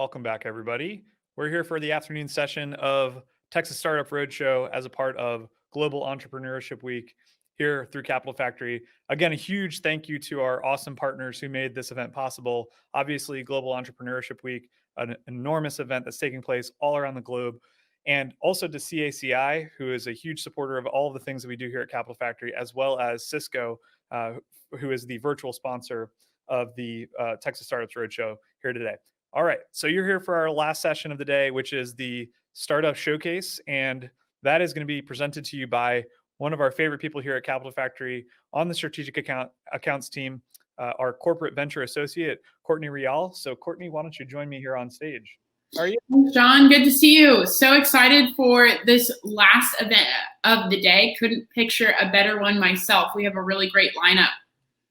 welcome back, everybody. We're here for the afternoon session of Texas Startup Roadshow as a part of Global Entrepreneurship Week here through Capital Factory. Again, a huge thank you to our awesome partners who made this event possible. Obviously, Global Entrepreneurship Week, an enormous event that's taking place all around the globe. And also to CACI, who is a huge supporter of all of the things that we do here at Capital Factory, as well as Cisco, who is the virtual sponsor of the Texas Startups Roadshow here today. All right, so you're here for our last session of the day, which is the Startup Showcase, and that is going to be presented to you by one of our favorite people here at Capital Factory on the strategic accounts team, our corporate venture associate, Courtney Rial. So Courtney, why don't you join me here on stage? How are you? Thanks, John, good to see you. So excited for this last event of the day. Couldn't picture a better one myself. We have a really great lineup.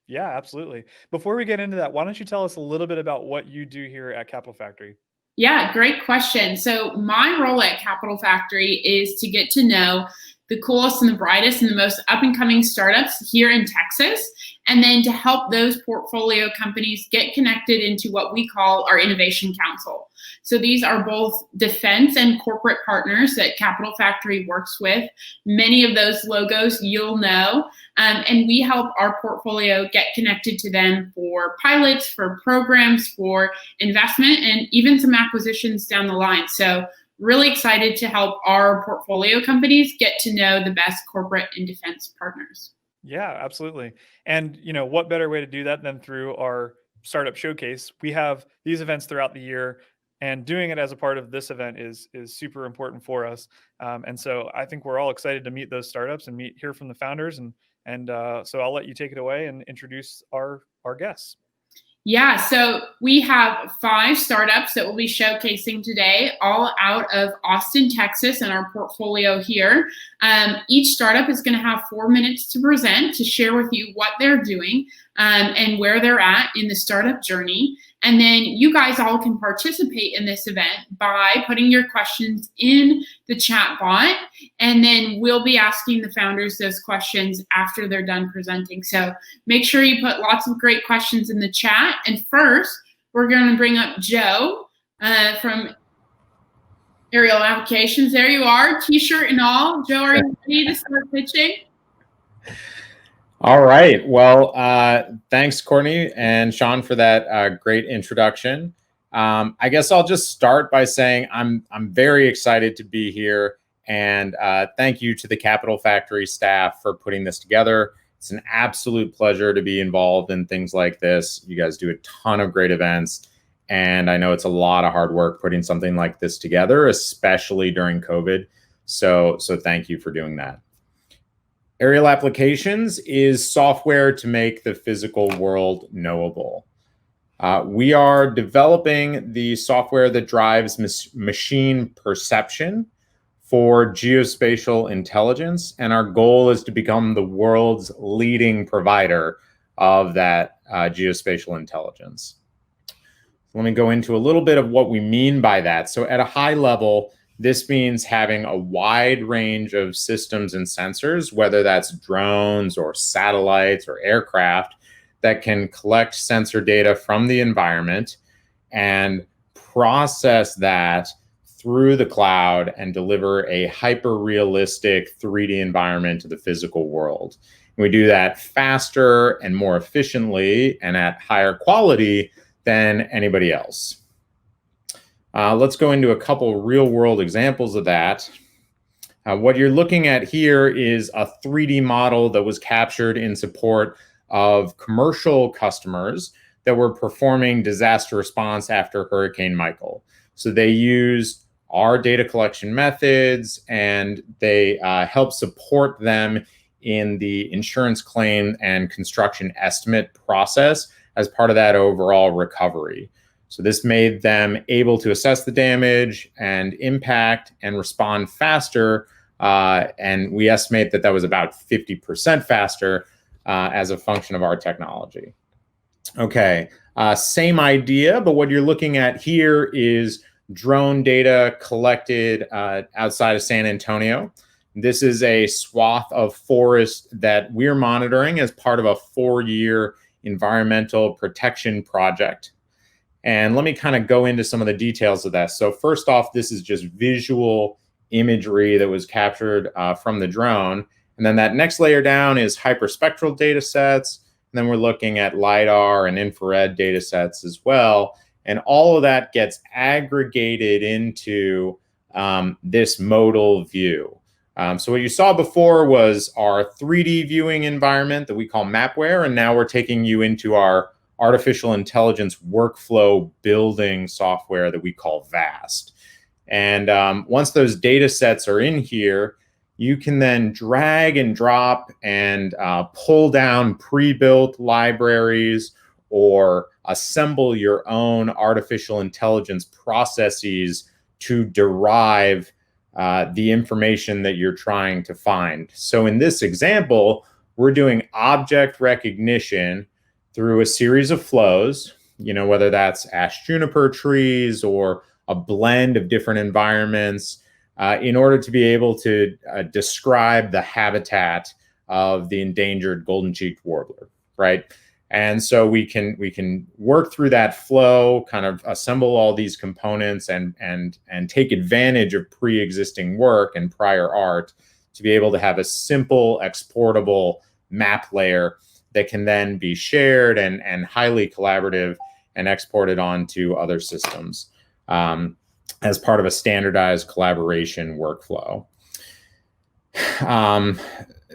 Yeah, absolutely. Before we get into that, why don't you tell us a little bit about what you do here at Capital Factory? Yeah, great question. So my role at Capital Factory is to get to know the coolest and the brightest and the most up and coming startups here in Texas, and then to help those portfolio companies get connected into what we call our Innovation Council. So these are both defense and corporate partners that Capital Factory works with. Many of those logos you'll know, and we help our portfolio get connected to them for pilots, for programs, for investment, and even some acquisitions down the line. So really excited to help our portfolio companies get to know the best corporate and defense partners. Yeah, absolutely. And what better way to do that than through our Startup Showcase? We have these events throughout the year, and doing it as a part of this event is super important for us. And so I think we're all excited to meet those startups and hear from the founders. And so I'll let you take it away and introduce our guests. Yeah, so we have 5 startups that we'll be showcasing today, all out of Austin, Texas, in our portfolio here. Each startup is going to have 4 minutes to present, to share with you what they're doing and where they're at in the startup journey. And then you guys all can participate in this event by putting your questions in the chat bot, and then we'll be asking the founders those questions after they're done presenting. So make sure you put lots of great questions in the chat. And first, we're going to bring up Joe from Aerial Applications. There you are, t-shirt and all. Joe, are you ready to start pitching? All right. Well, thanks, Courtney and Sean, for that great introduction. I guess I'll just start by saying I'm very excited to be here, and thank you to the Capital Factory staff for putting this together. It's an absolute pleasure to be involved in things like this. You guys do a ton of great events, and I know it's a lot of hard work putting something like this together, especially during COVID. So thank you for doing that. Aerial Applications is software to make the physical world knowable. We are developing the software that drives machine perception for geospatial intelligence, and our goal is to become the world's leading provider of that geospatial intelligence. Let me go into a little bit of what we mean by that. So at a high level, this means having a wide range of systems and sensors, whether that's drones or satellites or aircraft, that can collect sensor data from the environment and process that through the cloud and deliver a hyper-realistic 3D environment to the physical world. And we do that faster and more efficiently and at higher quality than anybody else. Let's go into a couple real-world examples of that. What you're looking at here is a 3D model that was captured in support of commercial customers that were performing disaster response after Hurricane Michael. So they used our data collection methods, and they help support them in the insurance claim and construction estimate process as part of that overall recovery. So this made them able to assess the damage and impact and respond faster. And we estimate that that was about 50% faster as a function of our technology. Okay, same idea, but what you're looking at here is drone data collected outside of San Antonio. This is a swath of forest that we're monitoring as part of a 4-year environmental protection project. And let me kind of go into some of the details of that. So first off, this is just visual imagery that was captured from the drone. And then that next layer down is hyperspectral data sets. And then we're looking at LiDAR and infrared data sets as well. And all of that gets aggregated into this modal view. So what you saw before was our 3D viewing environment that we call Mapware. And now we're taking you into our artificial intelligence workflow building software that we call VAST. And once those data sets are in here, you can then drag and drop and pull down pre-built libraries or assemble your own artificial intelligence processes to derive the information that you're trying to find. So in this example, we're doing object recognition through a series of flows, whether that's ash juniper trees or a blend of different environments, in order to be able to describe the habitat of the endangered golden-cheeked warbler, right? And so we can work through that flow, kind of assemble all these components and take advantage of pre-existing work and prior art to be able to have a simple exportable map layer that can then be shared and highly collaborative and exported onto other systems as part of a standardized collaboration workflow.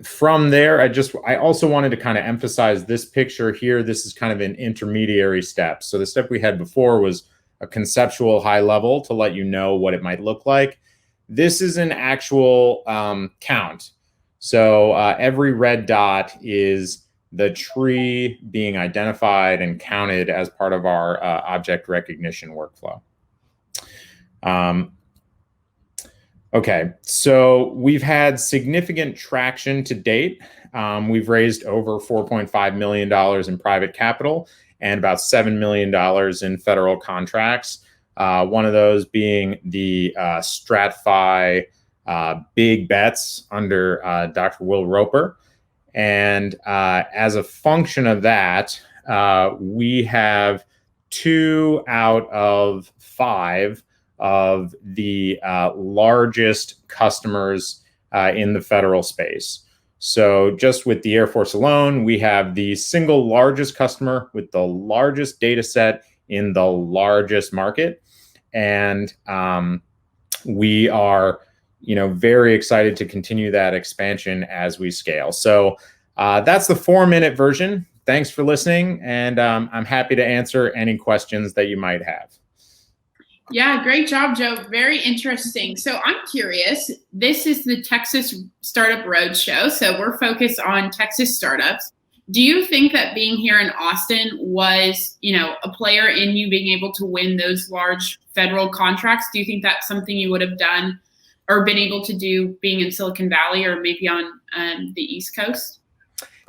From there, I also wanted to kind of emphasize this picture here. This is kind of an intermediary step. So the step we had before was a conceptual high level to let you know what it might look like. This is an actual count. So every red dot is the tree being identified and counted as part of our object recognition workflow. Okay, so we've had significant traction to date. We've raised over $4.5 million in private capital and about $7 million in federal contracts. One of those being the StratFi Big Bets under Dr. Will Roper. And as a function of that, we have 2 out of 5 of the largest customers in the federal space. So just with the Air Force alone, we have the single largest customer with the largest data set in the largest market. And we are very excited to continue that expansion as we scale. So that's the 4-minute version. Thanks for listening. And I'm happy to answer any questions that you might have. Yeah, great job, Joe. Very interesting. So I'm curious, this is the Texas Startup Roadshow. So we're focused on Texas startups. Do you think that being here in Austin was, a player in you being able to win those large federal contracts? Do you think that's something you would have done or been able to do being in Silicon Valley or maybe on the East Coast?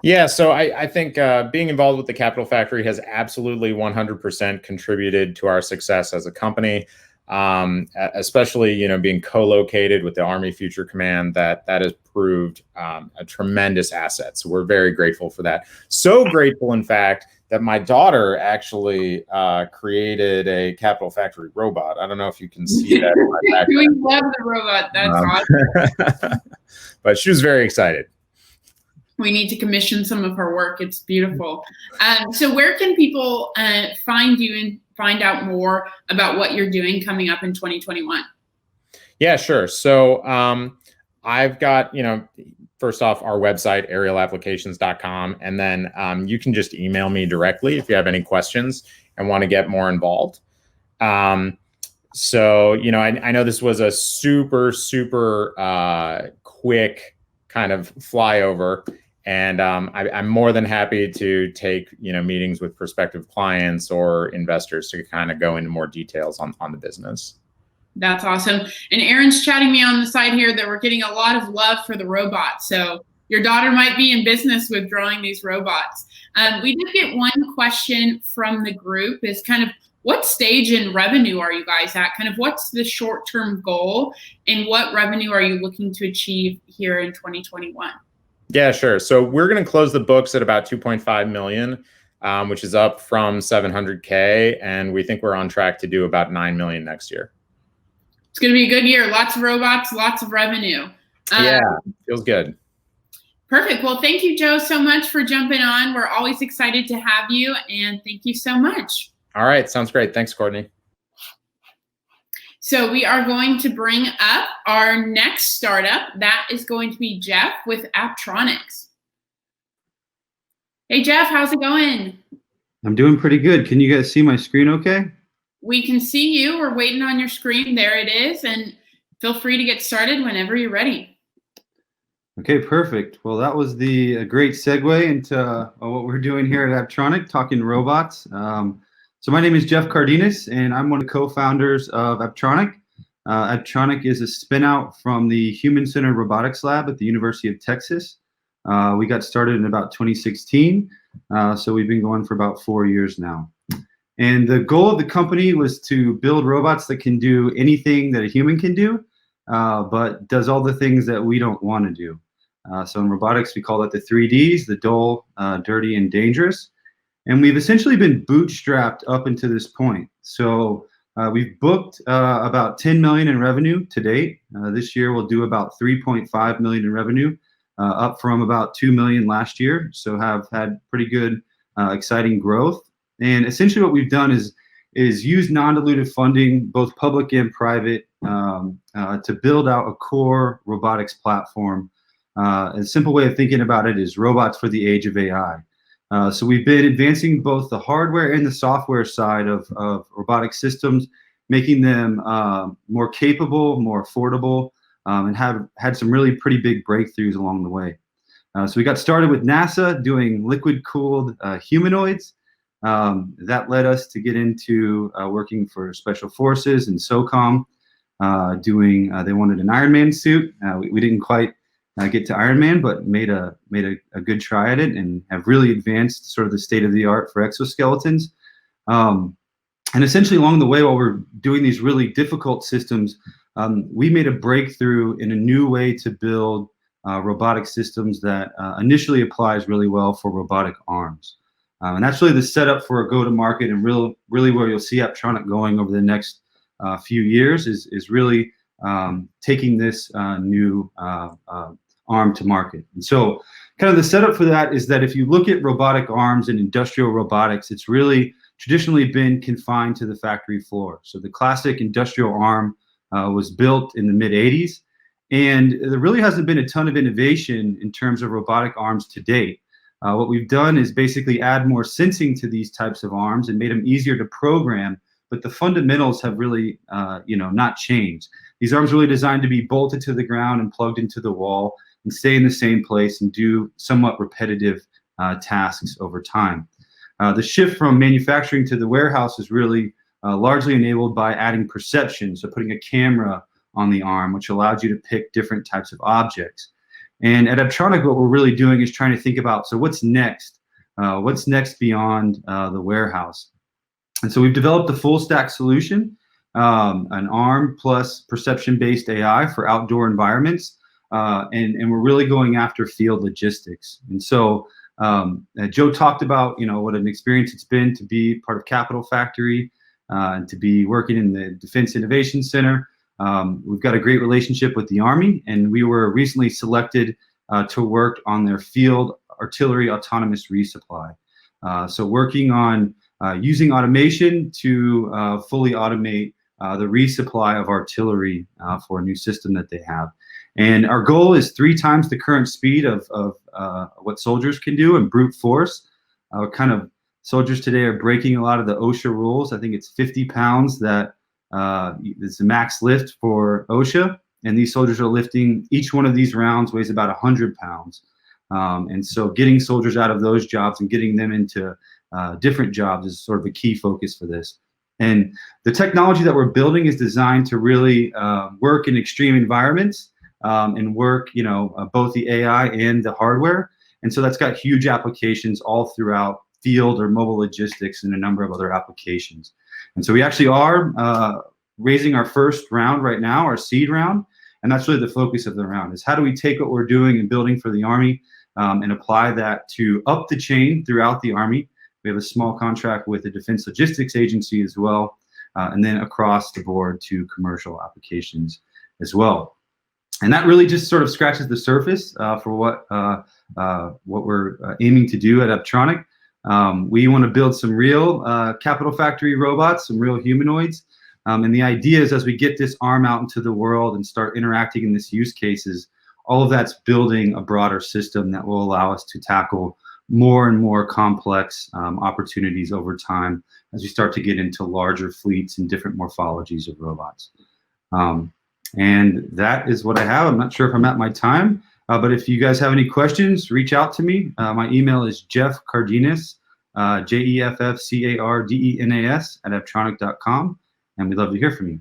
Yeah, so I think being involved with the Capital Factory has absolutely 100% contributed to our success as a company, especially being co-located with the Army Future Command. That has proved a tremendous asset. So we're very grateful for that. So grateful, in fact, that my daughter actually created a Capital Factory robot. I don't know if you can see that in my background. We love the robot. That's awesome. But she was very excited. We need to commission some of her work. It's beautiful. So where can people find you and find out more about what you're doing coming up in 2021? Yeah, sure. So I've got, first off, our website, aerialapplications.com. And then you can just email me directly if you have any questions and want to get more involved. So, I know this was a super quick kind of flyover. And I'm more than happy to take meetings with prospective clients or investors to kind of go into more details on the business. That's awesome. And Aaron's chatting me on the side here that we're getting a lot of love for the robot. So your daughter might be in business with growing these robots. We did get one question from the group is kind of what stage in revenue are you guys at? Kind of what's the short-term goal and what revenue are you looking to achieve here in 2021? Yeah, sure. So we're going to close the books at about 2.5 million which is up from 700K, and we think we're on track to do about 9 million next year. It's going to be a good year. Lots of robots, lots of revenue. Yeah, feels good. Perfect. Well, thank you, Joe, so much for jumping on. We're always excited to have you, and thank you so much. All right, sounds great. Thanks, Courtney. So we are going to bring up our next startup. That is going to be Jeff with Apptronics. Hey, Jeff, how's it going? I'm doing pretty good. Can you guys see my screen okay? We can see you. We're waiting on your screen. There it is. And feel free to get started whenever you're ready. Okay, perfect. Well, that was a great segue into what we're doing here at Apptronic, talking robots. So my name is Jeff Cardenas, and I'm one of the co-founders of Apptronic. Apptronic is a spin-out from the Human-Centered Robotics Lab at the University of Texas. We got started in about 2016, so we've been going for about 4 years now. And the goal of the company was to build robots that can do anything that a human can do, but does all the things that we don't want to do. So in robotics, we call that the 3Ds, the dull, dirty, and dangerous. And we've essentially been bootstrapped up into this point. So we've booked about 10 million in revenue to date. This year we'll do about 3.5 million in revenue, up from about 2 million last year. So have had pretty good, exciting growth. And essentially what we've done is use non-dilutive funding, both public and private, to build out a core robotics platform. A simple way of thinking about it is robots for the age of AI. So we've been advancing both the hardware and the software side of robotic systems, making them more capable, more affordable, and have had some really pretty big breakthroughs along the way. So we got started with NASA doing liquid-cooled humanoids. That led us to get into working for Special Forces and SOCOM, they wanted an Iron Man suit. We didn't quite get to Iron Man, but made a good try at it and have really advanced sort of the state of the art for exoskeletons. And essentially along the way, while we're doing these really difficult systems, we made a breakthrough in a new way to build robotic systems that initially applies really well for robotic arms. And that's really the setup for a go-to-market, and really where you'll see Apptronic going over the next few years is really taking this new arm to market. And so kind of the setup for that is that if you look at robotic arms and industrial robotics, it's really traditionally been confined to the factory floor. So the classic industrial arm was built in the mid-'80s, and there really hasn't been a ton of innovation in terms of robotic arms to date. What we've done is basically add more sensing to these types of arms and made them easier to program, but the fundamentals have really not changed. These arms are really designed to be bolted to the ground and plugged into the wall and stay in the same place and do somewhat repetitive tasks over time. The shift from manufacturing to the warehouse is really largely enabled by adding perception, so putting a camera on the arm, which allows you to pick different types of objects. And at Apptronic, what we're really doing is trying to think about, so what's next? What's next beyond the warehouse? And so we've developed a full stack solution, an arm plus perception-based AI for outdoor environments. And we're really going after field logistics. And so Joe talked about, what an experience it's been to be part of Capital Factory and to be working in the Defense Innovation Center. We've got a great relationship with the Army, and we were recently selected to work on their field artillery autonomous resupply. So working on using automation to fully automate the resupply of artillery for a new system that they have. And our goal is 3 times the current speed of what soldiers can do in brute force. Soldiers today are breaking a lot of the OSHA rules. I think it's 50 pounds that is the max lift for OSHA. And these soldiers are lifting, each one of these rounds weighs about 100 pounds. And so getting soldiers out of those jobs and getting them into different jobs is sort of a key focus for this. And the technology that we're building is designed to really work in extreme environments and work, both the AI and the hardware. And so that's got huge applications all throughout field or mobile logistics and a number of other applications. And so we actually are raising our first round right now, our seed round. And that's really the focus of the round, is how do we take what we're doing and building for the Army and apply that to up the chain throughout the Army We have a small contract with the Defense Logistics Agency as well, and then across the board to commercial applications as well. And that really just sort of scratches the surface for what we're aiming to do at Apptronik. We want to build some real Capital Factory robots, some real humanoids. And the idea is, as we get this arm out into the world and start interacting in these use cases, all of that's building a broader system that will allow us to tackle more and more complex opportunities over time as we start to get into larger fleets and different morphologies of robots. And that is what I have. I'm not sure if I'm at my time, but if you guys have any questions, reach out to me. My email is Jeff Cardenas, JEFFCARDENAS @apptronik.com, and we'd love to hear from you.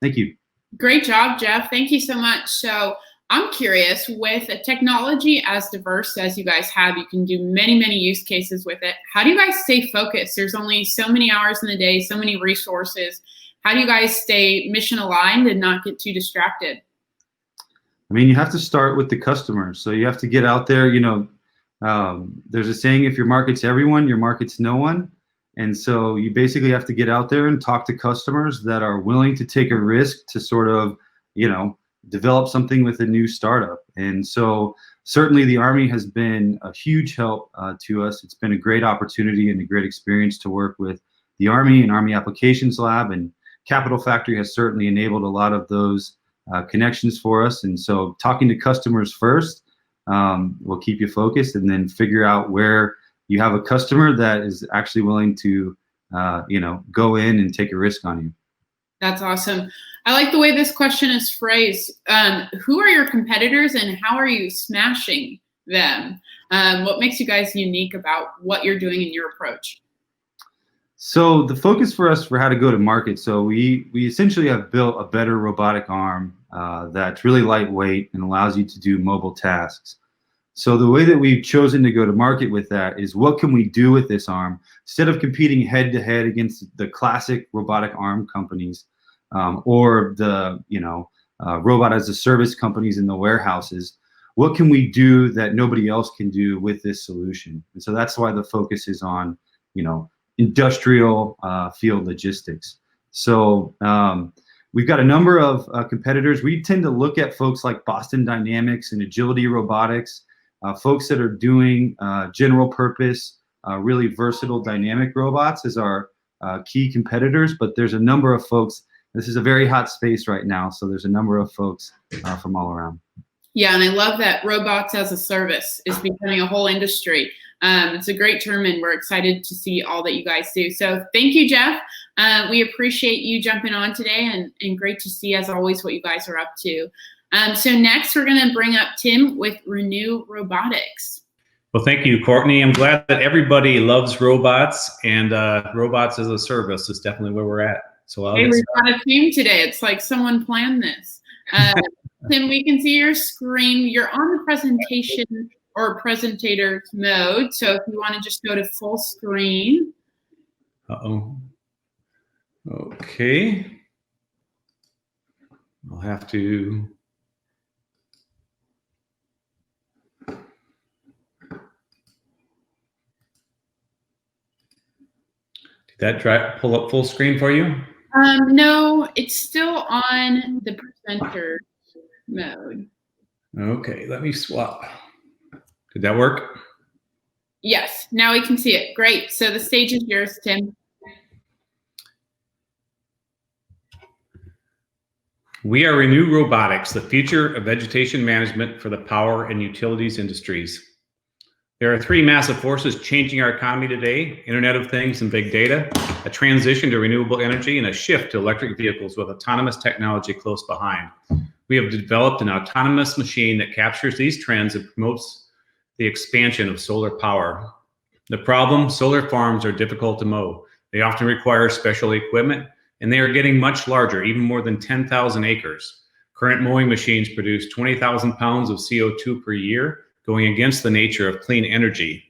Thank you. Great job, Jeff. Thank you so much. So I'm curious, with a technology as diverse as you guys have, you can do many, many use cases with it. How do you guys stay focused? There's only so many hours in the day, so many resources. How do you guys stay mission aligned and not get too distracted? I mean, you have to start with the customers. So you have to get out there. There's a saying, if your market's everyone, your market's no one. And so you basically have to get out there and talk to customers that are willing to take a risk to sort of, develop something with a new startup. And so certainly the Army has been a huge help to us. It's been a great opportunity and a great experience to work with the Army and Army Applications Lab, and Capital Factory has certainly enabled a lot of those connections for us. And so talking to customers first will keep you focused, and then figure out where you have a customer that is actually willing to go in and take a risk on you. That's awesome. I like the way this question is phrased. Who are your competitors and how are you smashing them? What makes you guys unique about what you're doing in your approach? So the focus for us for how to go to market, so we essentially have built a better robotic arm that's really lightweight and allows you to do mobile tasks. So the way that we've chosen to go to market with that is, what can we do with this arm? Instead of competing head to head against the classic robotic arm companies, or the robot as a service companies in the warehouses, what can we do that nobody else can do with this solution? And so that's why the focus is on industrial field logistics. So we've got a number of competitors. We tend to look at folks like Boston Dynamics and Agility Robotics, folks that are doing general purpose, really versatile dynamic robots as our key competitors. But there's a number of folks. This is a very hot space right now, so there's a number of folks from all around. Yeah, and I love that robots as a service is becoming a whole industry. It's a great term, and we're excited to see all that you guys do. So thank you, Jeff. We appreciate you jumping on today, and great to see, as always, what you guys are up to. So next, we're going to bring up Tim with Renew Robotics. Well, thank you, Courtney. I'm glad that everybody loves robots, and robots as a service is definitely where we're at. So hey, we've got a theme today. It's like someone planned this. Tim, we can see your screen. You're on the presentation or presentator mode. So if you want to just go to full screen. Uh-oh. Okay. I'll have to. Did that pull up full screen for you? No, it's still on the presenter mode. Okay, let me swap. Did that work? Yes, now we can see it. Great. So the stage is yours, Tim. We are Renew Robotics, the future of vegetation management for the power and utilities industries. There are three massive forces changing our economy today: Internet of Things and big data, a transition to renewable energy, and a shift to electric vehicles with autonomous technology close behind. We have developed an autonomous machine that captures these trends and promotes the expansion of solar power. The problem: solar farms are difficult to mow. They often require special equipment, and they are getting much larger, even more than 10,000 acres. Current mowing machines produce 20,000 pounds of CO2 per year, going against the nature of clean energy.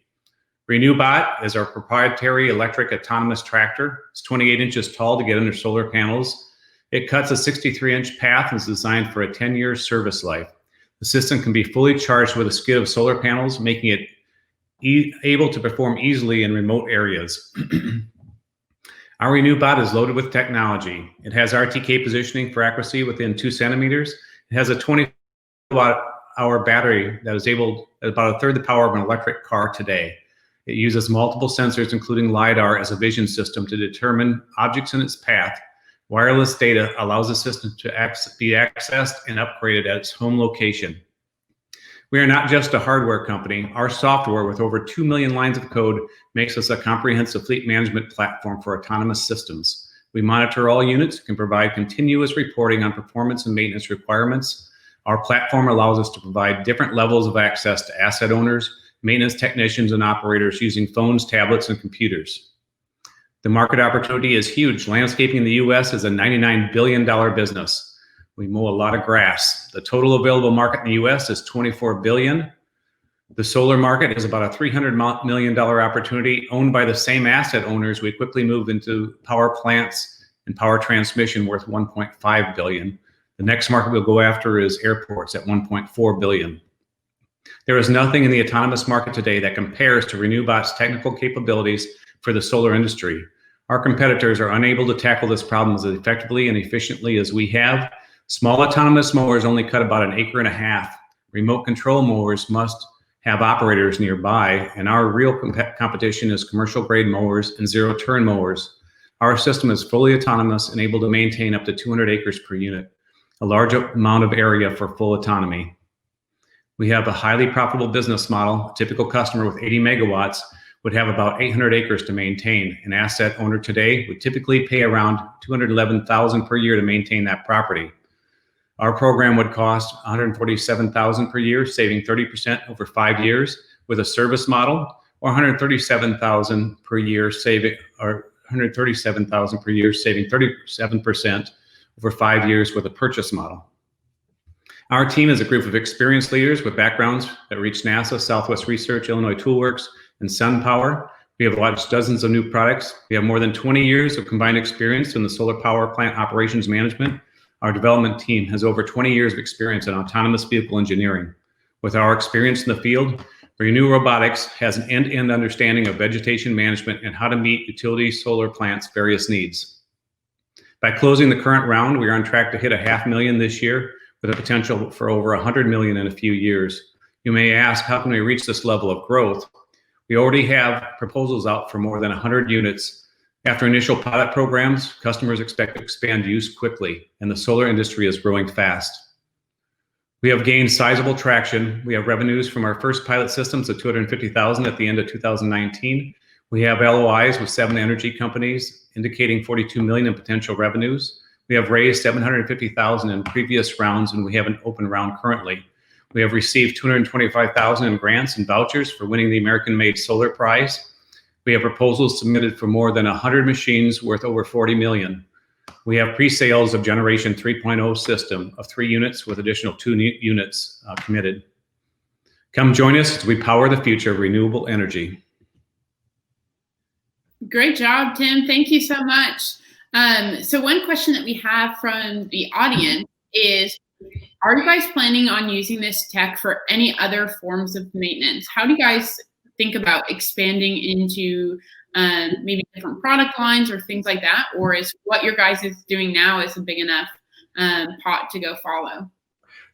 RenewBot is our proprietary electric autonomous tractor. It's 28 inches tall to get under solar panels. It cuts a 63-inch path and is designed for a 10-year service life. The system can be fully charged with a skid of solar panels, making it able to perform easily in remote areas. Our RenewBot is loaded with technology. It has RTK positioning for accuracy within 2 centimeters. It has a 20 watt-hour battery that is able about a third the power of an electric car today. It uses multiple sensors, including LiDAR, as a vision system to determine objects in its path. Wireless data allows the system to be accessed and upgraded at its home location. We are not just a hardware company. Our software, with over 2 million lines of code, makes us a comprehensive fleet management platform for autonomous systems. We monitor all units, can provide continuous reporting on performance and maintenance requirements. Our platform allows us to provide different levels of access to asset owners, maintenance technicians, and operators using phones, tablets, and computers. The market opportunity is huge. Landscaping in the US is a $99 billion business. We mow a lot of grass. The total available market in the US is $24 billion. The solar market is about a $300 million opportunity owned by the same asset owners. We quickly move into power plants and power transmission worth $1.5 billion. The next market we'll go after is airports at $1.4 billion. There is nothing in the autonomous market today that compares to RenewBot's technical capabilities for the solar industry. Our competitors are unable to tackle this problem as effectively and efficiently as we have. Small autonomous mowers only cut about 1.5 acres. Remote control mowers must have operators nearby, and our real competition is commercial grade mowers and zero-turn mowers. Our system is fully autonomous and able to maintain up to 200 acres per unit, a large amount of area for full autonomy. We have a highly profitable business model. A typical customer with 80 megawatts would have about 800 acres to maintain. An asset owner today would typically pay around $211,000 per year to maintain that property. Our program would cost $147,000 per year, saving 30% over 5 years with a service model, or $137,000 per year, saving 37% over 5 years with a purchase model. Our team is a group of experienced leaders with backgrounds that reach NASA, Southwest Research, Illinois Toolworks, and SunPower. We have launched dozens of new products. We have more than 20 years of combined experience in the solar power plant operations management. Our development team has over 20 years of experience in autonomous vehicle engineering. With our experience in the field, Renew Robotics has an end-to-end understanding of vegetation management and how to meet utility solar plants' various needs. By closing the current round, we are on track to hit $500,000 this year, with a potential for over $100 million in a few years. You may ask, how can we reach this level of growth? We already have proposals out for more than 100 units. After initial pilot programs, customers expect to expand use quickly, and the solar industry is growing fast. We have gained sizable traction. We have revenues from our first pilot systems of $250,000 at the end of 2019. We have LOIs with 7 energy companies, indicating $42 million in potential revenues. We have raised $750,000 in previous rounds, and we have an open round currently. We have received $225,000 in grants and vouchers for winning the American-Made Solar Prize. We have proposals submitted for more than 100 machines worth over $40 million. We have pre-sales of Generation 3.0 system of 3 units with additional 2 units committed. Come join us as we power the future of renewable energy. Great job, Tim. Thank you so much. So one question that we have from the audience is, are you guys planning on using this tech for any other forms of maintenance? How do you guys think about expanding into maybe different product lines or things like that? Or is what your guys is doing now is a big enough pot to go follow?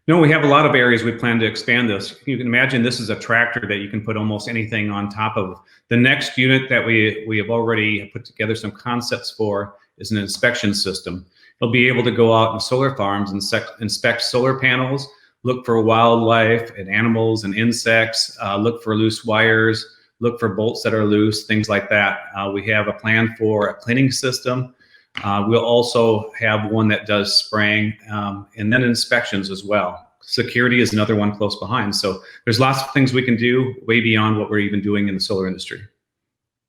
No, we have a lot of areas we plan to expand this. You can imagine this is a tractor that you can put almost anything on top of. The next unit that we have already put together some concepts for is an inspection system. It'll be able to go out in solar farms and inspect solar panels, look for wildlife and animals and insects, look for loose wires, look for bolts that are loose, things like that. We have a plan for a cleaning system. We'll also have one that does spraying and then inspections as well. Security is another one close behind. So there's lots of things we can do way beyond what we're even doing in the solar industry.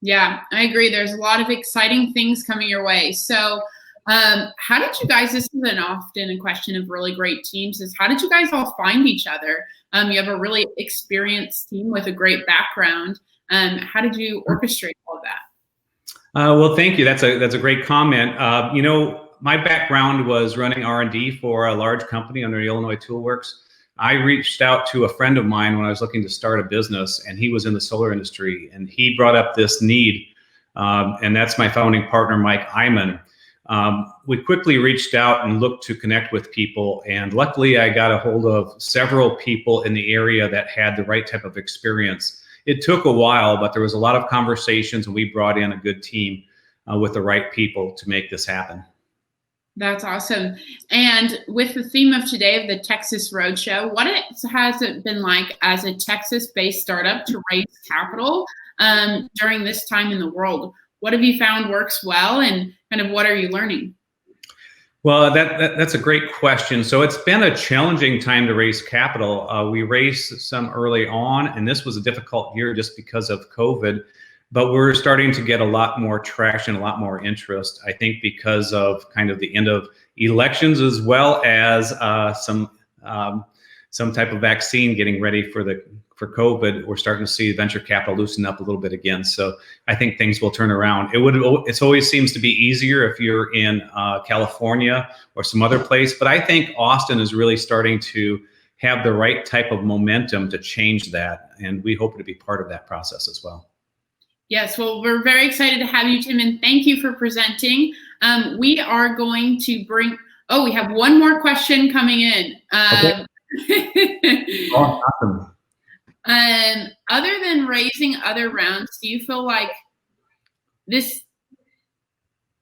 Yeah, I agree. There's a lot of exciting things coming your way. So how did you guys, this is often a question of really great teams, is how did you guys all find each other? You have a really experienced team with a great background. How did you orchestrate all of that? Well, thank you. That's a great comment. You know, my background was running R&D for a large company under the Illinois Toolworks. I reached out to a friend of mine when I was looking to start a business, and he was in the solar industry, and he brought up this need, and that's my founding partner, Mike Hyman. We quickly reached out and looked to connect with people, and luckily I got a hold of several people in the area that had the right type of experience. It took a while, but there was a lot of conversations, and we brought in a good team with the right people to make this happen. That's awesome. And with the theme of today of the Texas Roadshow, what has it been like as a Texas-based startup to raise capital during this time in the world? What have you found works well, and kind of what are you learning? Well, that's a great question. So it's been a challenging time to raise capital. We raised some early on, and this was a difficult year just because of COVID. But we're starting to get a lot more traction, a lot more interest, I think, because of kind of the end of elections, as well as some type of vaccine getting ready for COVID. We're starting to see venture capital loosen up a little bit again. So I think things will turn around. It always seems to be easier if you're in California or some other place. But I think Austin is really starting to have the right type of momentum to change that. And we hope to be part of that process as well. Yes, well, we're very excited to have you, Tim, and thank you for presenting. We are going to we have one more question coming in. Okay. Awesome. Other than raising other rounds, do you feel like this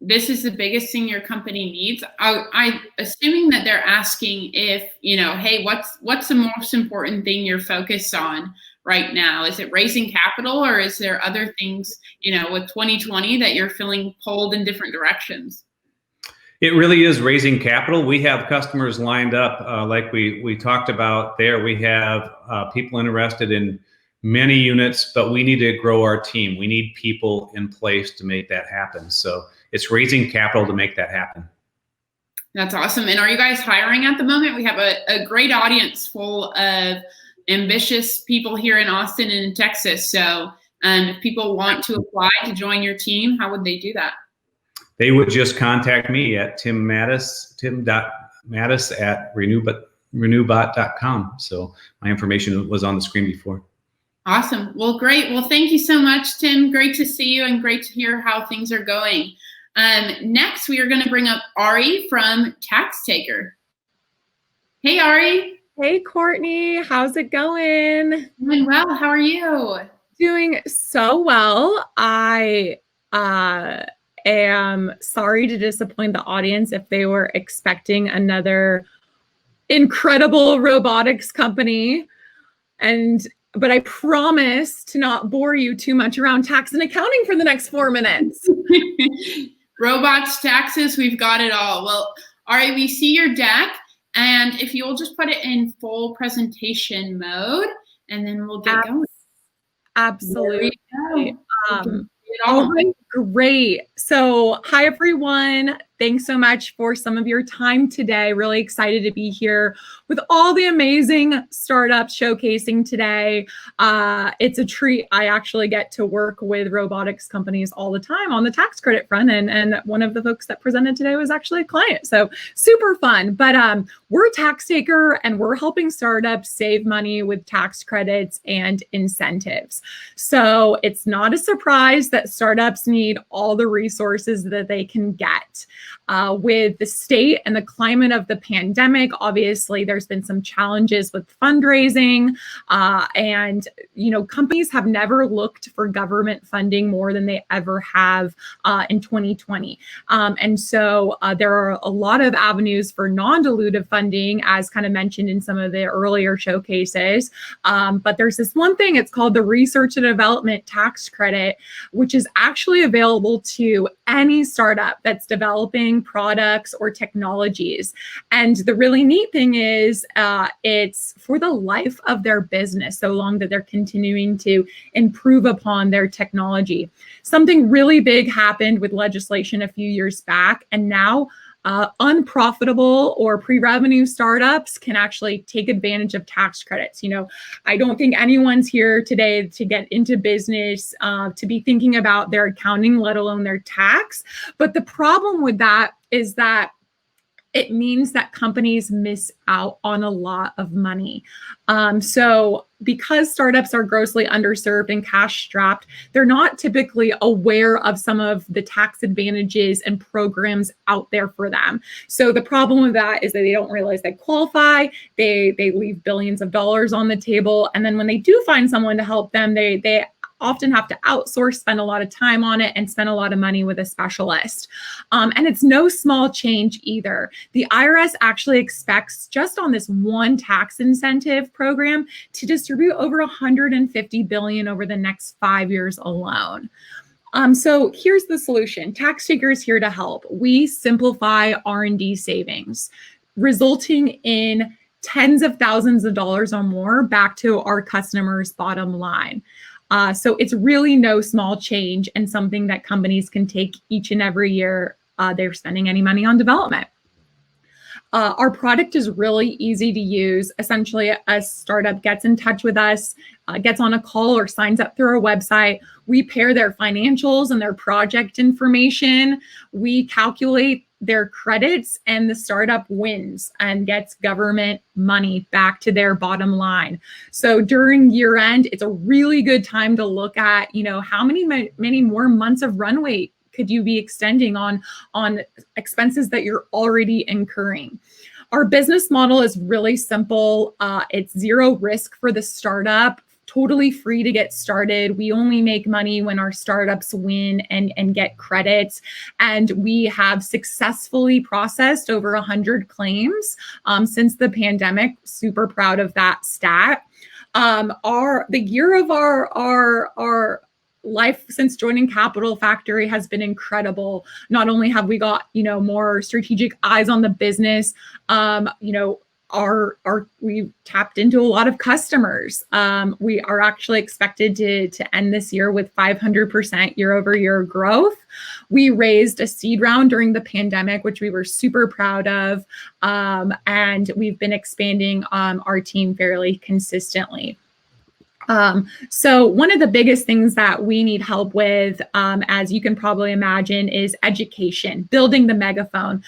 is the biggest thing your company needs? I'm assuming that they're asking if, hey, what's the most important thing you're focused on right now? Is it raising capital, or is there other things, with 2020 that you're feeling pulled in different directions? It really is raising capital. We have customers lined up, like we talked about there. We have people interested in many units, but we need to grow our team. We need people in place to make that happen. So it's raising capital to make that happen. That's awesome. And are you guys hiring at the moment? We have a great audience full of ambitious people here in Austin and in Texas. So if people want to apply to join your team, how would they do that? They would just contact me at tim.mattis@renewbot.com. So my information was on the screen before. Awesome. Well, great. Well, thank you so much, Tim. Great to see you and great to hear how things are going. Next, we are going to bring up Ari from TaxTaker. Hey, Ari. Hey, Courtney. How's it going? Doing well. How are you? Doing so well. I am sorry to disappoint the audience if they were expecting another incredible robotics company. But I promise to not bore you too much around tax and accounting for the next 4 minutes. Robots, taxes, we've got it all. Well, Ari, we see your deck, and if you'll just put it in full presentation mode, and then we'll get going. Absolutely. All right, great. So hi, everyone. Thanks so much for some of your time today. Really excited to be here with all the amazing startups showcasing today. It's a treat. I actually get to work with robotics companies all the time on the tax credit front. And one of the folks that presented today was actually a client. So super fun. But we're TaxTaker, and we're helping startups save money with tax credits and incentives. So it's not a surprise that startups need all the resources that they can get. With the state and the climate of the pandemic, obviously, there's been some challenges with fundraising, and companies have never looked for government funding more than they ever have in 2020. And so there are a lot of avenues for non-dilutive funding, as kind of mentioned in some of the earlier showcases. But there's this one thing, it's called the Research and Development Tax Credit, which is actually available to any startup that's developing products or technologies. And the really neat thing is it's for the life of their business, so long that they're continuing to improve upon their technology. Something really big happened with legislation a few years back, and now unprofitable or pre-revenue startups can actually take advantage of tax credits. I don't think anyone's here today to get into business, to be thinking about their accounting, let alone their tax. But the problem with that is that it means that companies miss out on a lot of money. So because startups are grossly underserved and cash strapped, they're not typically aware of some of the tax advantages and programs out there for them. So the problem with that is that they don't realize they qualify, they leave billions of dollars on the table. And then when they do find someone to help them, they often have to outsource, spend a lot of time on it, and spend a lot of money with a specialist. And it's no small change either. The IRS actually expects, just on this one tax incentive program, to distribute over $150 billion over the next 5 years alone. So here's the solution. Tax Taker is here to help. We simplify R&D savings, resulting in tens of thousands of dollars or more back to our customers' bottom line. So it's really no small change, and something that companies can take each and every year they're spending any money on development. Our product is really easy to use. Essentially, a startup gets in touch with us, gets on a call, or signs up through our website. We pair their financials and their project information. We calculate their credits, and the startup wins and gets government money back to their bottom line. So during year end, it's a really good time to look at, how many more months of runway could you be extending on expenses that you're already incurring. Our business model is really simple. It's zero risk for the startup, totally free to get started. We only make money when our startups win and get credits. And we have successfully processed over 100 claims since the pandemic. Super proud of that stat. The year of our life since joining Capital Factory has been incredible. Not only have we got, more strategic eyes on the business, we've tapped into a lot of customers. We are actually expected to end this year with 500% year-over-year growth. We raised a seed round during the pandemic, which we were super proud of. And we've been expanding our team fairly consistently. So one of the biggest things that we need help with, as you can probably imagine, is education, building the megaphone.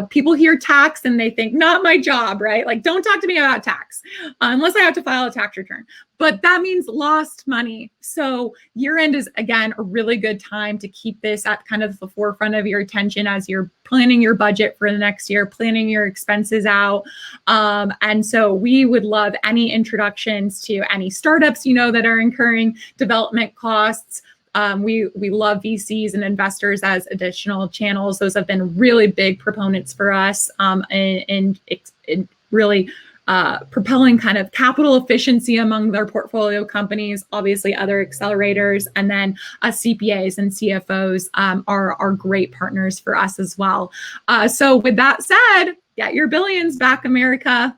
People hear tax and they think, not my job, right? Like, don't talk to me about tax unless I have to file a tax return. But that means lost money. So year end is, again, a really good time to keep this at kind of the forefront of your attention as you're planning your budget for the next year, planning your expenses out. And so we would love any introductions to any startups, that are incurring development costs. We love VCs and investors as additional channels. Those have been really big proponents for us in really propelling kind of capital efficiency among their portfolio companies. Obviously, other accelerators, and then CPAs and CFOs are great partners for us as well. So with that said, get your billions back, America.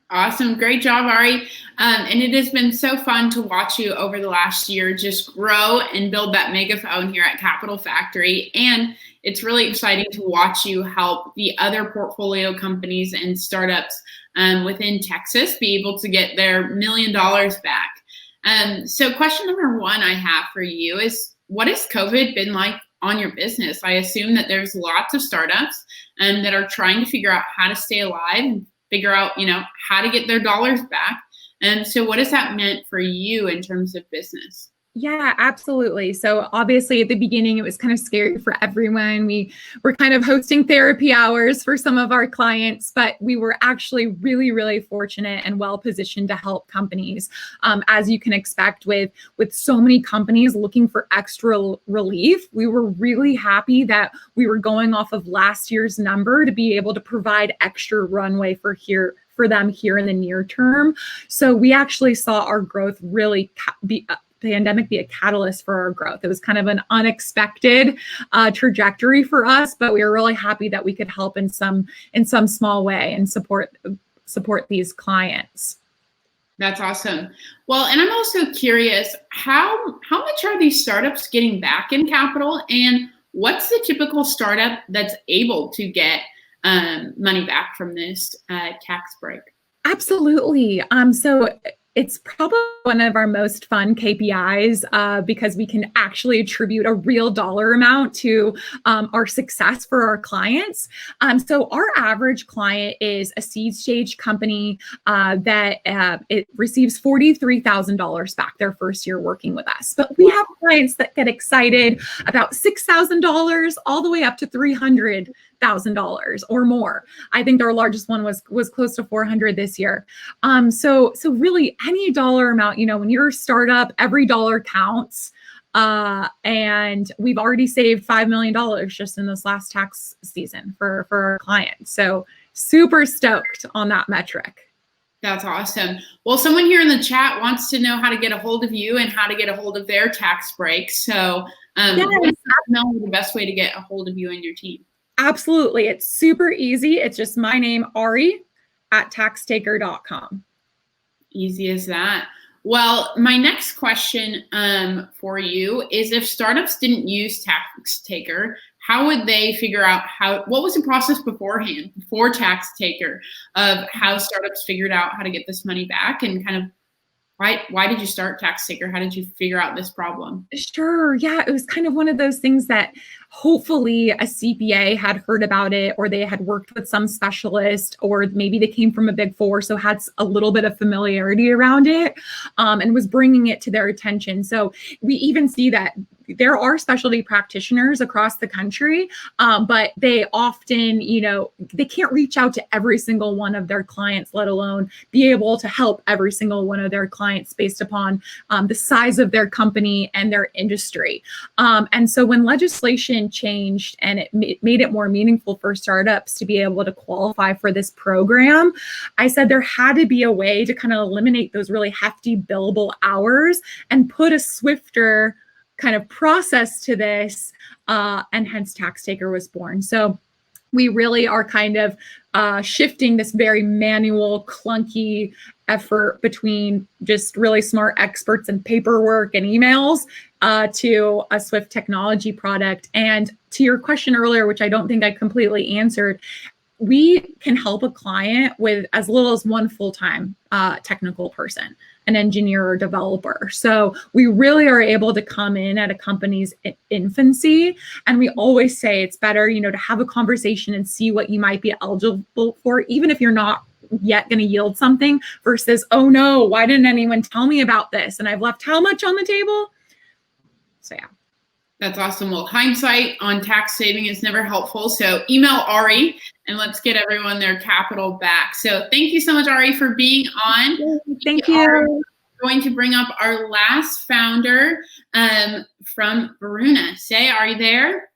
Awesome. Great job, Ari. And it has been so fun to watch you over the last year just grow and build that megaphone here at Capital Factory. And it's really exciting to watch you help the other portfolio companies and startups within Texas be able to get their $1 million back. So question number one I have for you is, what has COVID been like on your business? I assume that there's lots of startups that are trying to figure out how to stay alive and figure out, how to get their dollars back. And so what has that meant for you in terms of business? Yeah, absolutely. So obviously at the beginning, it was kind of scary for everyone. We were kind of hosting therapy hours for some of our clients, but we were actually really, really fortunate and well positioned to help companies. As you can expect, with so many companies looking for extra relief, we were really happy that we were going off of last year's number to be able to provide extra runway for them here in the near term. So we actually saw our growth really pandemic be a catalyst for our growth. It was kind of an unexpected trajectory for us, but we were really happy that we could help in some small way and support these clients. That's awesome. Well, and I'm also curious, how much are these startups getting back in capital, and what's the typical startup that's able to get money back from this tax break? Absolutely. So it's probably one of our most fun KPIs because we can actually attribute a real dollar amount to our success for our clients. So our average client is a seed stage company that it receives $43,000 back their first year working with us. But we have clients that get excited about $6,000 all the way up to $300,000 or more. I think our largest one was close to 400 this year. So really any dollar amount, when you're a startup, every dollar counts. And we've already saved $5 million just in this last tax season for our clients. So super stoked on that metric. That's awesome. Well, someone here in the chat wants to know how to get a hold of you and how to get a hold of their tax breaks. So Yes. know the best way to get a hold of you and your team. Absolutely. It's super easy. It's just my name, Ari, at taxtaker.com. Easy as that. Well, my next question for you is, if startups didn't use TaxTaker, how would they figure out what was the process beforehand, before TaxTaker, of how startups figured out how to get this money back, and kind of why did you start TaxTaker? How did you figure out this problem? Sure. Yeah, it was kind of one of those things that hopefully a CPA had heard about it, or they had worked with some specialist, or maybe they came from a Big Four, so had a little bit of familiarity around it, and was bringing it to their attention. So we even see that there are specialty practitioners across the country, but they often, they can't reach out to every single one of their clients, let alone be able to help every single one of their clients based upon the size of their company and their industry. And so when legislation changed and it made it more meaningful for startups to be able to qualify for this program, I said there had to be a way to kind of eliminate those really hefty billable hours and put a swifter kind of process to this, and hence TaxTaker was born. So we really are kind of shifting this very manual, clunky effort between just really smart experts and paperwork and emails to a swift technology product. And to your question earlier, which I don't think I completely answered, we can help a client with as little as one full-time technical person, an engineer or developer. So we really are able to come in at a company's infancy. And we always say it's better, to have a conversation and see what you might be eligible for, even if you're not yet going to yield something, versus, oh no, why didn't anyone tell me about this? And I've left how much on the table? So yeah. That's awesome. Well, hindsight on tax saving is never helpful. So email Ari and let's get everyone their capital back. So thank you so much, Ari, for being on. Thank you. Going to bring up our last founder from Varuna. Say, are you there?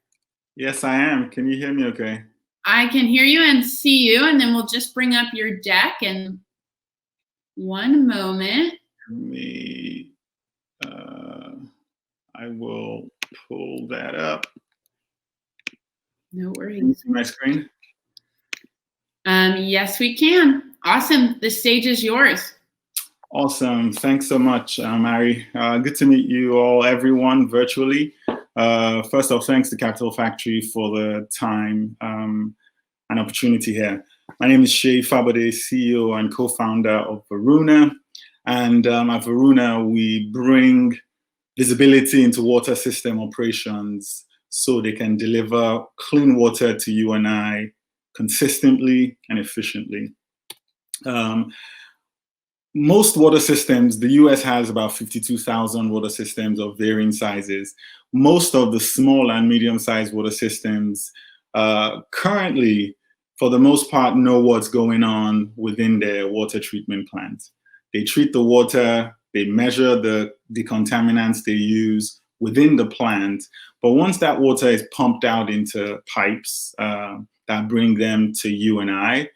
Yes, I am. Can you hear me okay? I can hear you and see you. And then we'll just bring up your deck in one moment. I will pull that up. No worries. See my screen? Yes, we can. Awesome. The stage is yours. Awesome. Thanks so much, Ari. Good to meet you all, everyone, virtually. First off, thanks to Capital Factory for the time and opportunity here. My name is Shay Fabade, CEO and co-founder of Varuna. And at Varuna, we bring visibility into water system operations so they can deliver clean water to you and I consistently and efficiently. Most water systems, the US has about 52,000 water systems of varying sizes. Most of the small and medium-sized water systems currently, for the most part, know what's going on within their water treatment plant. They treat the water, they measure the contaminants they use within the plant, but once that water is pumped out into pipes that bring them to you and I,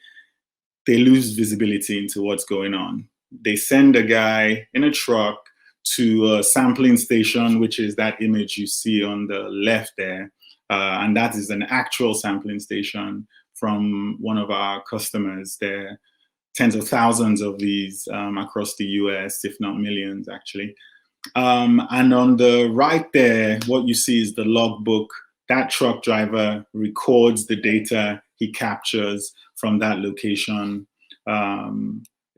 they lose visibility into what's going on. They send a guy in a truck to a sampling station, which is that image you see on the left there, and that is an actual sampling station from one of our customers. There are tens of thousands of these across the US, if not millions, actually. And on the right there, what you see is the logbook. That truck driver records the data he captures from that location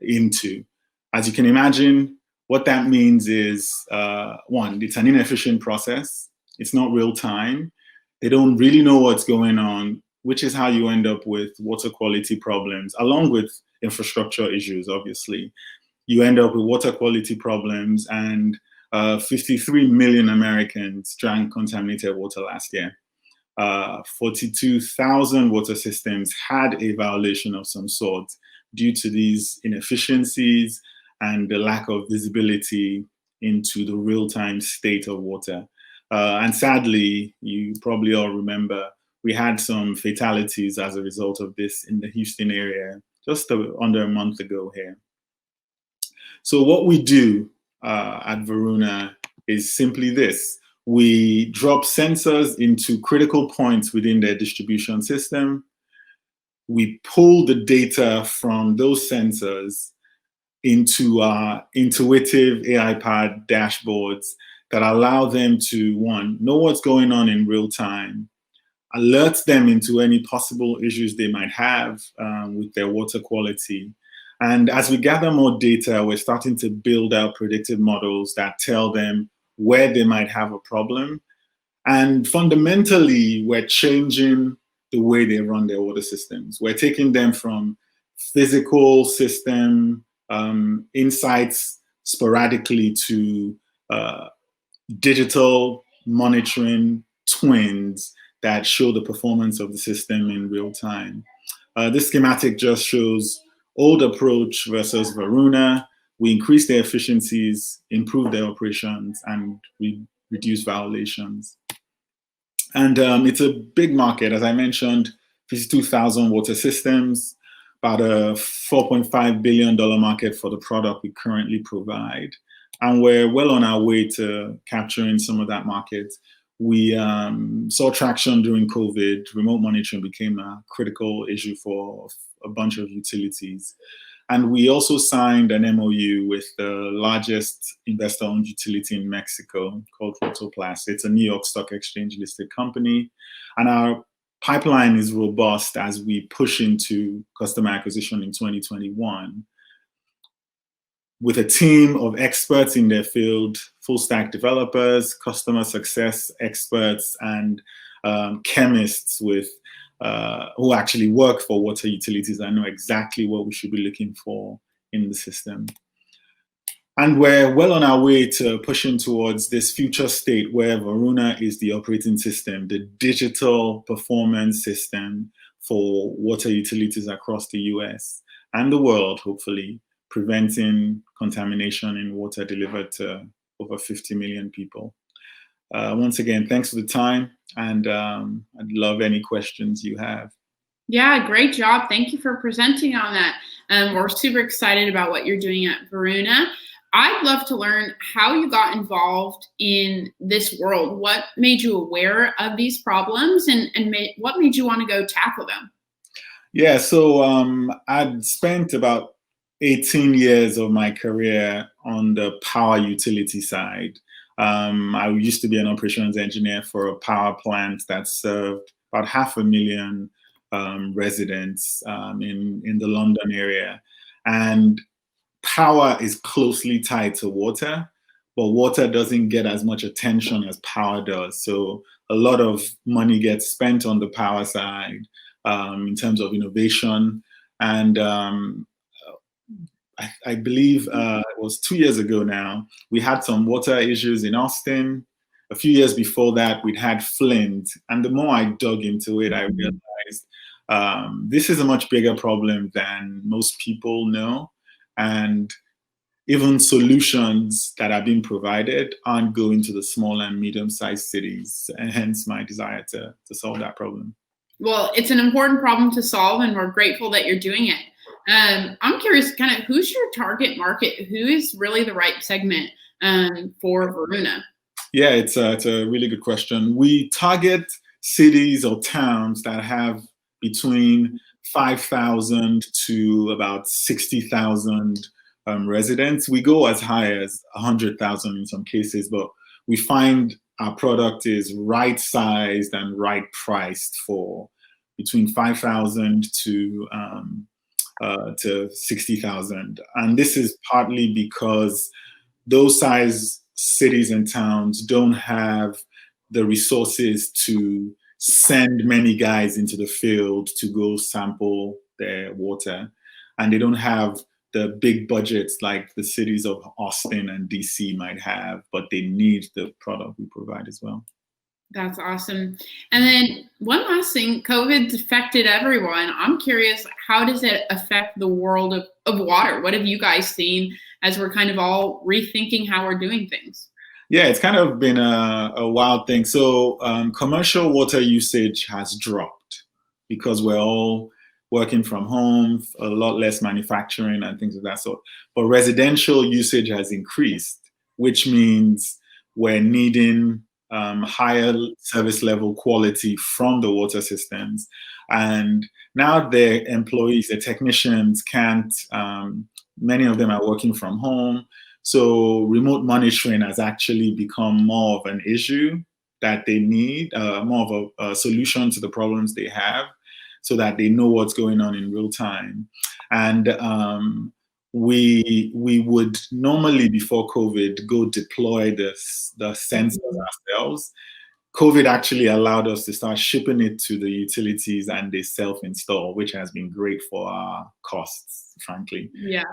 into. As you can imagine, what that means is, one, it's an inefficient process. It's not real time. They don't really know what's going on, which is how you end up with water quality problems, along with infrastructure issues, obviously. You end up with water quality problems, and 53 million Americans drank contaminated water last year. 42,000 water systems had a violation of some sort due to these inefficiencies and the lack of visibility into the real-time state of water. And sadly, you probably all remember, we had some fatalities as a result of this in the Houston area just under a month ago here. So what we do at Varuna is simply this. We drop sensors into critical points within their distribution system. We pull the data from those sensors into our intuitive AI-powered dashboards that allow them to, one, know what's going on in real time, alert them into any possible issues they might have with their water quality. And as we gather more data, we're starting to build out predictive models that tell them where they might have a problem. And fundamentally, we're changing the way they run their water systems. We're taking them from physical system insights sporadically to digital monitoring twins that show the performance of the system in real time. This schematic just shows old approach versus Varuna. We increase their efficiencies, improve their operations, and we reduce violations. And it's a big market. As I mentioned, 52,000 water systems, about a $4.5 billion market for the product we currently provide. And we're well on our way to capturing some of that market. We saw traction during COVID. Remote monitoring became a critical issue for a bunch of utilities. And we also signed an MOU with the largest investor-owned utility in Mexico called Rotoplas. It's a New York Stock Exchange listed company. And our pipeline is robust as we push into customer acquisition in 2021. With a team of experts in their field, full stack developers, customer success experts, and chemists with who actually work for water utilities and know exactly what we should be looking for in the system. And we're well on our way to pushing towards this future state where Varuna is the operating system, the digital performance system for water utilities across the US and the world, hopefully, preventing contamination in water delivered to over 50 million people. Once again, thanks for the time, and I'd love any questions you have. Yeah, great job. Thank you for presenting on that. We're super excited about what you're doing at Varuna. I'd love to learn how you got involved in this world. What made you aware of these problems, and what made you want to go tackle them? Yeah, so I'd spent about 18 years of my career on the power utility side. I used to be an operations engineer for a power plant that served about 500,000 residents in the London area. And power is closely tied to water, but water doesn't get as much attention as power does. So a lot of money gets spent on the power side in terms of innovation. And I believe it was 2 years ago now, we had some water issues in Austin. A few years before that, we'd had Flint. And the more I dug into it, I realized this is a much bigger problem than most people know. And even solutions that are being provided aren't going to the small and medium-sized cities, and hence my desire to solve that problem. Well, it's an important problem to solve, and we're grateful that you're doing it. I'm curious, kind of, who's your target market? Who is really the right segment for Varuna? Yeah, it's a really good question. We target cities or towns that have between 5,000 to about 60,000 residents. We go as high as 100,000 in some cases, but we find our product is right sized and right priced for between 5,000 to to 60,000. And this is partly because those size cities and towns don't have the resources to send many guys into the field to go sample their water. And they don't have the big budgets like the cities of Austin and DC might have, but they need the product we provide as well. That's awesome. And then one last thing, COVID's affected everyone. I'm curious, how does it affect the world of water? What have you guys seen as we're kind of all rethinking how we're doing things? Yeah, it's kind of been a wild thing. So commercial water usage has dropped because we're all working from home, a lot less manufacturing and things of that sort. But residential usage has increased, which means we're needing higher service level quality from the water systems. And now the employees, the technicians can't, many of them are working from home. So remote monitoring has actually become more of an issue that they need, more of a solution to the problems they have so that they know what's going on in real time. And we would normally, before COVID, go deploy the sensors ourselves. COVID actually allowed us to start shipping it to the utilities and they self-install, which has been great for our costs, frankly. Yeah.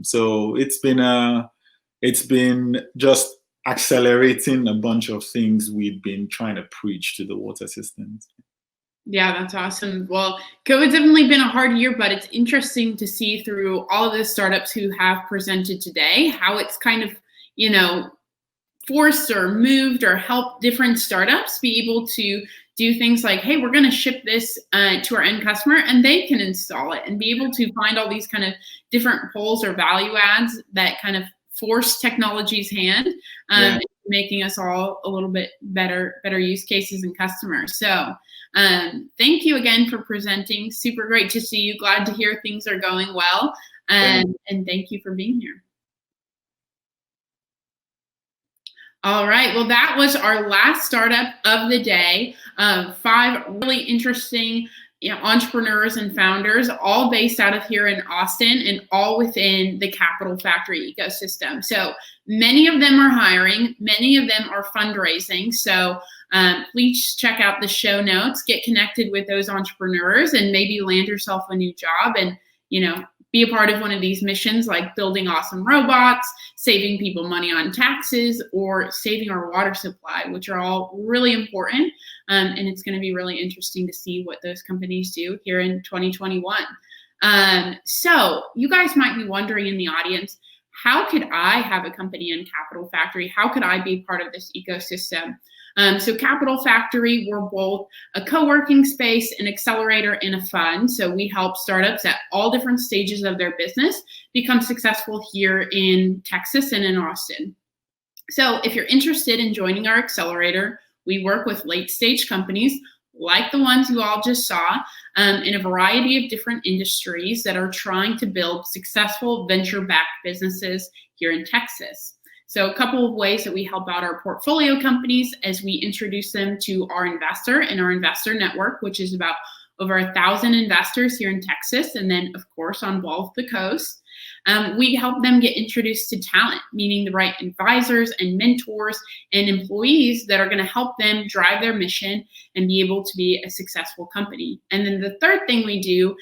So it's been just accelerating a bunch of things we've been trying to preach to the water systems. Yeah, that's awesome. Well, COVID's definitely been a hard year, but it's interesting to see through all of the startups who have presented today, how it's kind of, you know, forced or moved or helped different startups be able to do things like, hey, we're going to ship this to our end customer and they can install it, and be able to find all these kind of different holes or value adds that kind of force technology's hand, making us all a little bit better use cases and customers. So thank you again for presenting. Super great to see you. Glad to hear things are going well. And thank you for being here. All right, well, that was our last startup of the day. 5 really interesting entrepreneurs and founders, all based out of here in Austin and all within the Capital Factory ecosystem. So many of them are hiring, many of them are fundraising. So please check out the show notes, get connected with those entrepreneurs, and maybe land yourself a new job and, be a part of one of these missions like building awesome robots, saving people money on taxes, or saving our water supply, which are all really important. And it's going to be really interesting to see what those companies do here in 2021. So you guys might be wondering in the audience, how could I have a company in Capital Factory? How could I be part of this ecosystem? So Capital Factory, we're both a co-working space, an accelerator, and a fund. So we help startups at all different stages of their business become successful here in Texas and in Austin. So if you're interested in joining our accelerator, we work with late-stage companies like the ones you all just saw in a variety of different industries that are trying to build successful venture-backed businesses here in Texas. So a couple of ways that we help out our portfolio companies as we introduce them to our investor and our investor network, which is about over 1,000 investors here in Texas, and then, of course, on both the coasts. We help them get introduced to talent, meaning the right advisors and mentors and employees that are going to help them drive their mission and be able to be a successful company. And then the third thing we do,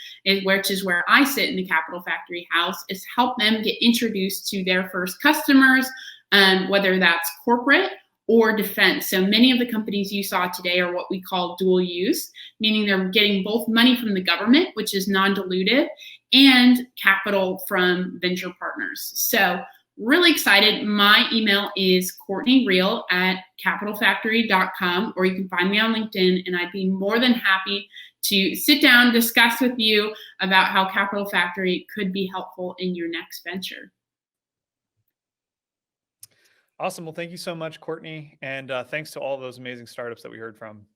which is where I sit in the Capital Factory house, is help them get introduced to their first customers, whether that's corporate or defense. So many of the companies you saw today are what we call dual use, meaning they're getting both money from the government, which is non-dilutive, and capital from venture partners. So really excited. My email is CourtneyReal@capitalfactory.com, or you can find me on LinkedIn, and I'd be more than happy to sit down, discuss with you about how Capital Factory could be helpful in your next venture. Awesome. Well, thank you so much, Courtney. And thanks to all those amazing startups that we heard from.